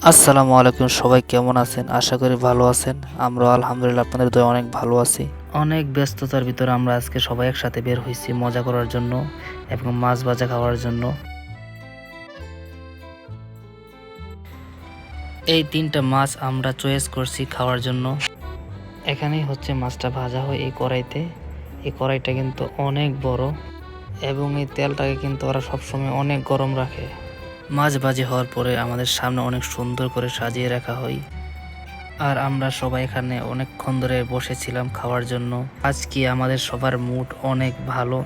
আসসালামু আলাইকুম, সবাই কেমন আছেন? আশা করি ভালো আছেন। আমরাও আলহামদুলিল্লাহ আপনাদের দয়ায় অনেক ভালো আছি। অনেক ব্যস্ততার ভিতরে আমরা আজকে সবাই একসাথে বের হইছি মজা করার জন্য এবং মাছ ভাজা খাওয়ার জন্য। এই ৩টা মাছ আমরা চয়েস করছি খাওয়ার জন্য। এখানেই হচ্ছে মাছটা ভাজা হয় এই কড়াইতে। এই কড়াইটা কিন্তু অনেক বড় এবং এই তেলটাকে কিন্তু ওরা সবসময় অনেক গরম রাখে। মাছ ভাজি হওয়ার পরে আমাদের সামনে অনেক সুন্দর করে সাজিয়ে রাখা হয়। আর আমরা সবাই এখানে অনেকক্ষণ ধরে বসেছিলাম খাওয়ার জন্য। আজকে আমাদের সবার মুড অনেক ভালো।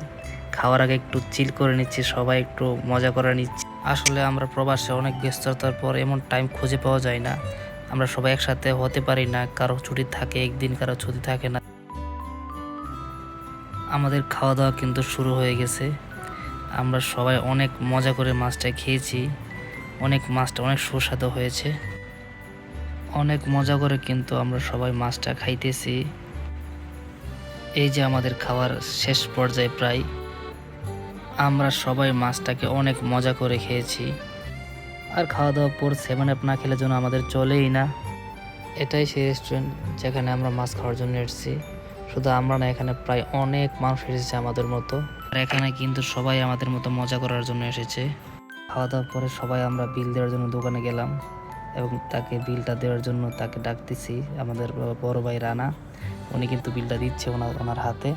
খাওয়ার আগে একটু চিল করে নিচ্ছি, সবাই একটু মজা করে নিচ্ছি। আসলে আমরা প্রবাসে অনেক ব্যস্ততার পর এমন টাইম খুঁজে পাওয়া যায় না। আমরা সবাই একসাথে হতে পারি না, কারো ছুটি থাকে একদিন, কারো ছুটি থাকে না। আমাদের খাওয়া দাওয়া কিন্তু শুরু হয়ে গেছে। আমরা সবাই অনেক মজা করে মাছটা খেয়েছি। মাছটা অনেক সুস্বাদু হয়েছে। অনেক মজা করে কিন্তু আমরা সবাই মাছটা খাইতেছি। এই যে আমাদের খাওয়ার শেষ পর্যায়ে প্রায়, আমরা সবাই মাছটাকে অনেক মজা করে খেয়েছি। আর খাওয়া দাওয়ার পর 7 আপ না খেলে যেন আমাদের চলেই না। এটাই সেই রেস্টুরেন্ট যেখানে আমরা মাছ খাওয়ার জন্য এসেছি। শুধু আমরা না, এখানে প্রায় অনেক মানুষ এসেছে আমাদের মতো। আর এখানে কিন্তু সবাই আমাদের মতো মজা করার জন্য এসেছে। খাওয়া দাওয়ার পরে সবাই আমরা বিল দেওয়ার জন্য দোকানে গেলাম এবং তাকে বিলটা দেওয়ার জন্য তাকে ডাকতেছি। আমাদের বড় ভাই রানা, উনি কিন্তু বিলটা দিচ্ছে ওনার হাতে।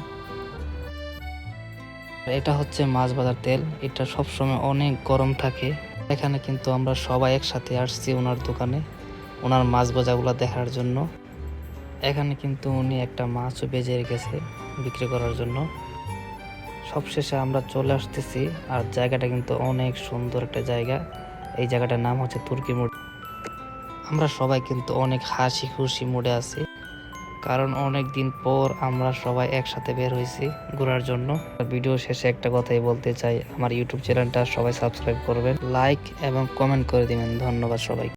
এটা হচ্ছে মাছ ভাজার তেল, এটা সবসময় অনেক গরম থাকে। এখানে কিন্তু আমরা সবাই একসাথে আসছি ওনার দোকানে ওনার মাছ ভাজাগুলো দেখার জন্য। এখানে কিন্তু উনি একটা মাছও বেজে রেখেছে বিক্রি করার জন্য। সবশেষে আমরা চলে আসতেছি। আর জায়গাটা কিন্তু অনেক সুন্দর একটা জায়গা। এই জায়গাটার নাম হচ্ছে তুর্কি মোড়। আমরা সবাই কিন্তু অনেক হাসি খুশি মুডে আছি, কারণ অনেক দিন পর আমরা সবাই একসাথে বের হয়েছি ঘোরার জন্য। ভিডিও শেষে একটা কথাই বলতে চাই, আমার ইউটিউব চ্যানেলটা সবাই সাবস্ক্রাইব করবেন, লাইক এবং কমেন্ট করে দিবেন। ধন্যবাদ সবাই।